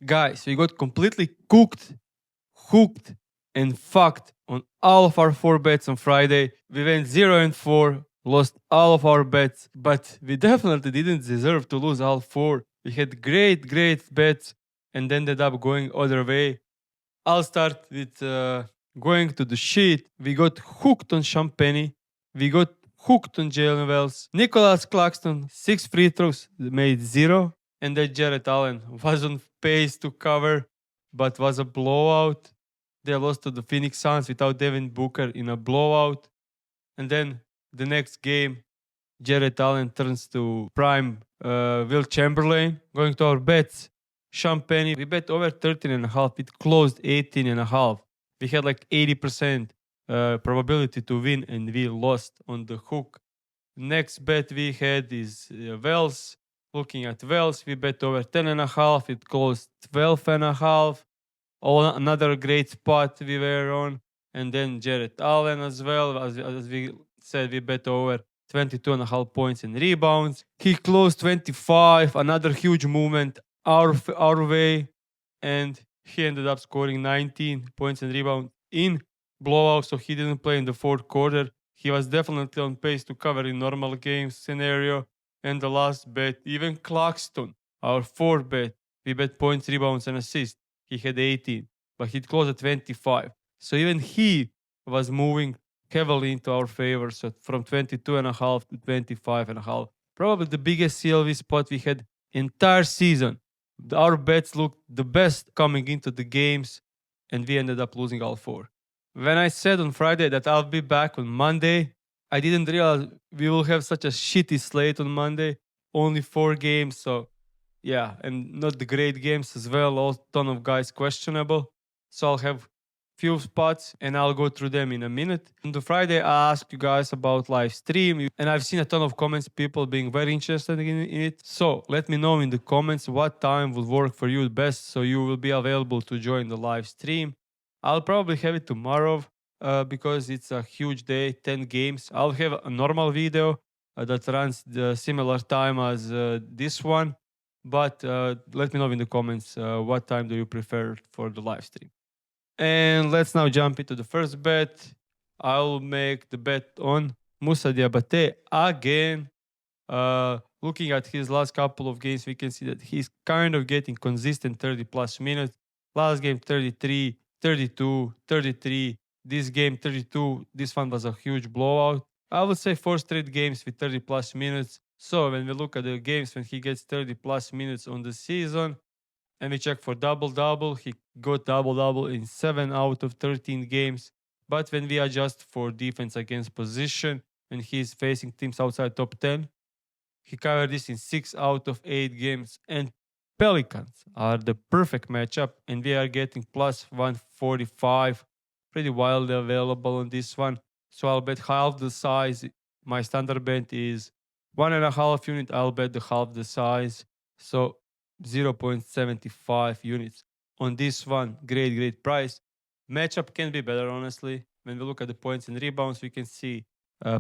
Guys, we got completely cooked, hooked, and fucked on all of our 4 bets on Friday. We went 0-4, lost all of our bets, but we definitely didn't deserve to lose all 4. We had great bets and ended up going other way. I'll start with going to the sheet. We got hooked on Champagne. We got hooked on Jalen Wells. Nicholas Claxton, 6 free throws, made 0. And then Jarrett Allen was on pace to cover, but was a blowout. They lost to the Phoenix Suns without Devin Booker in a blowout. And then the next game, Jarrett Allen turns to prime Will Chamberlain. Going to our bets, Champagne, we bet over 13.5. It closed 18.5. We had like 80% probability to win, and we lost on the hook. Next bet we had is Wells. Looking at Wells, we bet over 10.5. It closed 12.5. Another great spot we were on. And then Jarrett Allen as well. As we said, we bet over 22.5 points and rebounds. He closed 25. Another huge movement our way. And he ended up scoring 19 points and rebounds in blowout. So he didn't play in the fourth quarter. He was definitely on pace to cover in normal game scenario. And the last bet, even Claxton, our fourth bet, we bet points, rebounds, and assists. He had 18, but he closed at 25. So even he was moving heavily into our favor. So from 22.5 to 25.5. Probably the biggest CLV spot we had entire season. Our bets looked the best coming into the games, and we ended up losing all 4. When I said on Friday that I'll be back on Monday, I didn't realize we will have such a shitty slate on Monday. Only 4 games, so yeah, and not the great games as well. A ton of guys questionable. So I'll have few spots and I'll go through them in a minute. On the Friday, I asked you guys about live stream, and I've seen a ton of comments, people being very interested in it. So let me know in the comments what time would work for you best so you will be available to join the live stream. I'll probably have it tomorrow because it's a huge day, 10 games. I'll have a normal video that runs the similar time as this one. But let me know in the comments what time do you prefer for the live stream. And let's now jump into the first bet. I'll make the bet on Moussa Diabate again. Looking at his last couple of games, we can see that he's kind of getting consistent 30 plus minutes. Last game 33, 32, 33. This game 32. This one was a huge blowout. I would say 4 straight games with 30 plus minutes. So when we look at the games when he gets 30 plus minutes on the season, and we check for double-double, he got double-double in 7 out of 13 games. But when we adjust for defense against position, when he's facing teams outside top 10, he covered this in 6 out of 8 games. And Pelicans are the perfect matchup, and we are getting plus 145. Pretty wildly available on this one. So I'll bet half the size. My standard bet is 1.5 unit. I'll bet the half the size. So 0.75 units on this one. Great price. Matchup can be better, honestly. When we look at the points and rebounds, we can see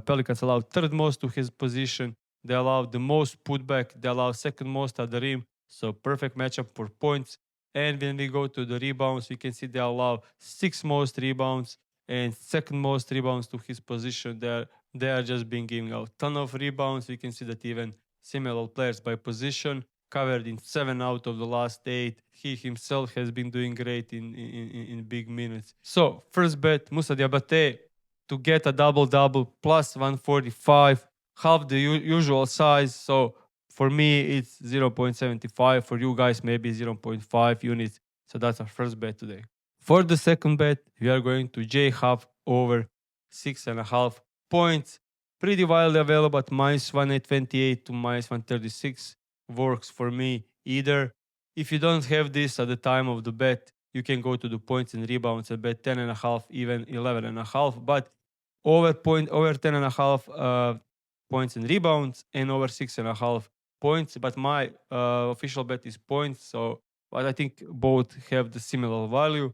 Pelicans allowed third most to his position. They allowed the most putback. They allowed second most at the rim. So perfect matchup for points. And when we go to the rebounds, we can see they allow 6 most rebounds and second most rebounds to his position. They are just been giving out ton of rebounds. We can see that even similar players by position covered in 7 out of the last 8. He himself has been doing great in big minutes. So first bet, Moussa Diabate to get a double-double plus 145, half the usual size. So for me, it's 0.75. For you guys, maybe 0.5 units. So that's our first bet today. For the second bet, we are going to J Huff over 6.5 points. Pretty widely available at minus 128 to minus 136. Works for me either. If you don't have this at the time of the bet, you can go to the points and rebounds and bet 10.5, even 11.5. But over 10.5 points and rebounds and over 6.5 points. But my official bet is points. But I think both have the similar value.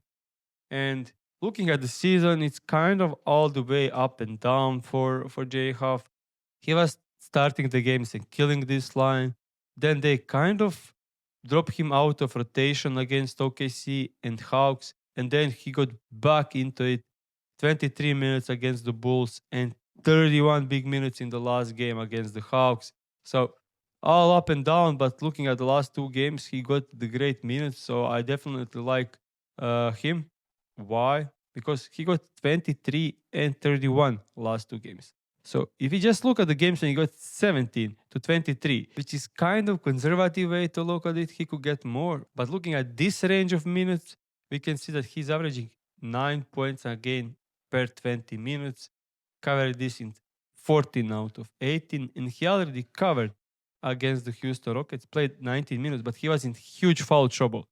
And looking at the season, it's kind of all the way up and down for J Huff. He was starting the games and killing this line. Then they kind of dropped him out of rotation against OKC and Hawks, and then he got back into it. 23 minutes against the Bulls and 31 big minutes in the last game against the Hawks. So all up and down, but looking at the last two games, he got the great minutes. So I definitely like him. Why? Because he got 23 and 31 last two games. So if you just look at the games and he got 17 to 23, which is kind of conservative way to look at it, he could get more. But looking at this range of minutes, we can see that he's averaging 9 points a game per 20 minutes, covered this in 14 out of 18, and he already covered against the Houston Rockets, played 19 minutes, but he was in huge foul trouble.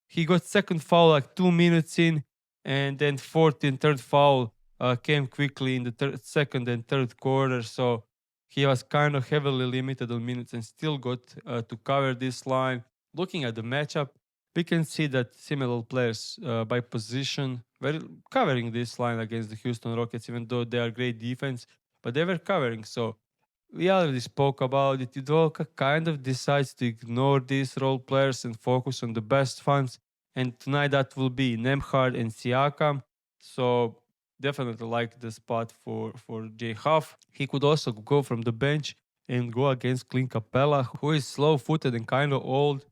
He got second foul like 2 minutes in, and then fourth and third foul came quickly in the second and third quarter, so he was kind of heavily limited on minutes and still got to cover this line. Looking at the matchup, we can see that similar players by position were covering this line against the Houston Rockets, even though they are great defense, but they were covering. So we already spoke about it. Udoka kind of decides to ignore these role players and focus on the best ones. And tonight that will be Nemhard and Siakam. So definitely like the spot for Jay Huff. He could also go from the bench and go against Clint Capella, who is slow-footed and kind of old,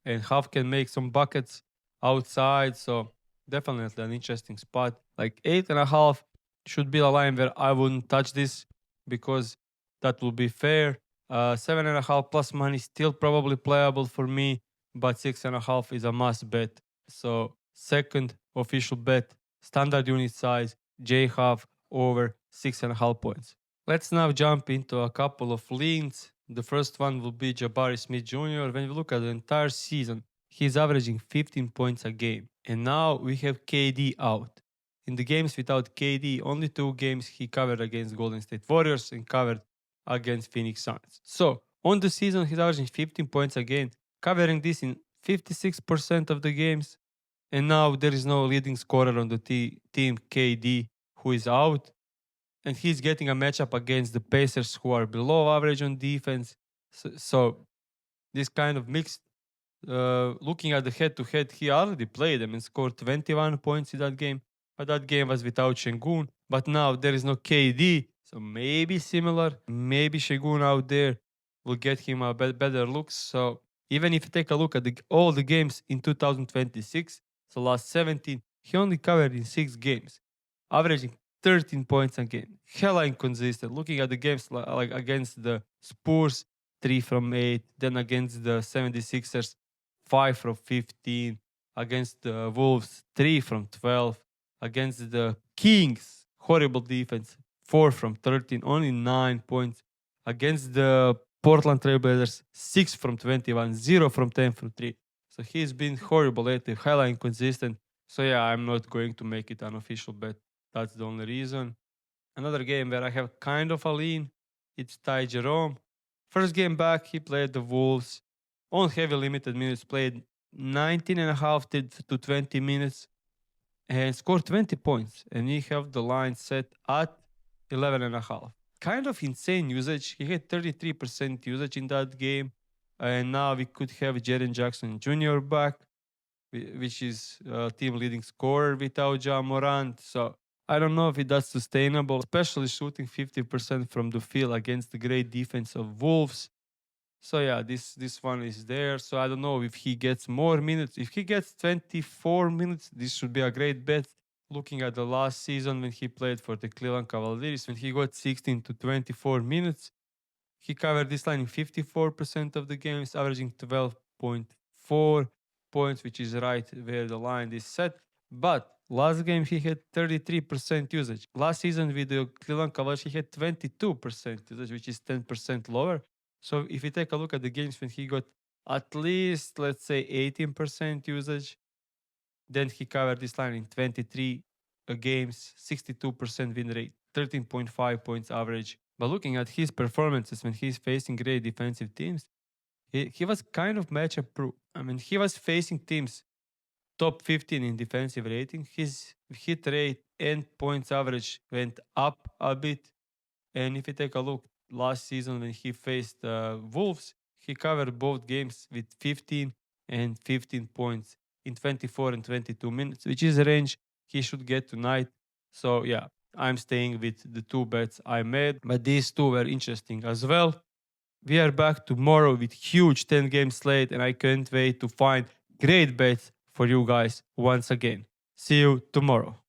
and Huff can make some buckets outside. So definitely an interesting spot. Like 8.5 should be a line where I wouldn't touch this because that will be fair. 7.5 plus money still probably playable for me, but 6.5 is a must bet. So second official bet, standard unit size, J half over 6.5 points. Let's now jump into a couple of leans. The first one will be Jabari Smith Jr. When we look at the entire season, he's averaging 15 points a game. And now we have KD out. In the games without KD, only 2 games he covered against Golden State Warriors and covered against Phoenix Suns. So on the season, he's averaging 15 points a game, covering this in 56% of the games. And now there is no leading scorer on the team, KD, who is out. And he's getting a matchup against the Pacers, who are below average on defense. So this kind of mixed. Looking at the head-to-head, he already played them and scored 21 points in that game. But that game was without Şengün. But now there is no KD, so maybe similar. Maybe Şengün out there will get him a better looks. So even if you take a look at all the games in 2026, so last 17, he only covered in 6 games, averaging 13 points a game. Hella inconsistent. Looking at the games like against the Spurs, 3 from 8, then against the 76ers, 5 from 15, against the Wolves, 3 from 12, against the Kings, horrible defense, 4 from 13, only 9 points, against the Portland Trailblazers, 6 from 21, 0 from 10 from 3. So he's been horrible lately, highly inconsistent. So yeah, I'm not going to make it an official bet. That's the only reason. Another game where I have kind of a lean, it's Ty Jerome. First game back, he played the Wolves on heavy limited minutes, played 19.5 to 20 minutes and scored 20 points. And he have the line set at 11.5. Kind of insane usage. He had 33% usage in that game. And now we could have Jaren Jackson Jr. back, which is team leading scorer without Ja Morant. So I don't know if that's sustainable, especially shooting 50% from the field against the great defense of Wolves. So yeah, this one is there. So I don't know if he gets more minutes. If he gets 24 minutes, this should be a great bet. Looking at the last season when he played for the Cleveland Cavaliers, when he got 16 to 24 minutes, he covered this line in 54% of the games, averaging 12.4 points, which is right where the line is set. But last game he had 33% usage. Last season with the Cleveland Cavaliers, he had 22% usage, which is 10% lower. So if you take a look at the games when he got at least, let's say, 18% usage, then he covered this line in 23 games, 62% win rate, 13.5 points average. But looking at his performances when he's facing great defensive teams, he was kind of matchup proof. I mean, he was facing teams top 15 in defensive rating. His hit rate and points average went up a bit. And if you take a look last season when he faced Wolves, He covered both games with 15 and 15 points in 24 and 22 minutes, which is a range he should get tonight. So yeah, I'm staying with the two bets I made, but these two were interesting as well. We are back tomorrow with huge 10-game slate, and I can't wait to find great bets for you guys once again. See you tomorrow.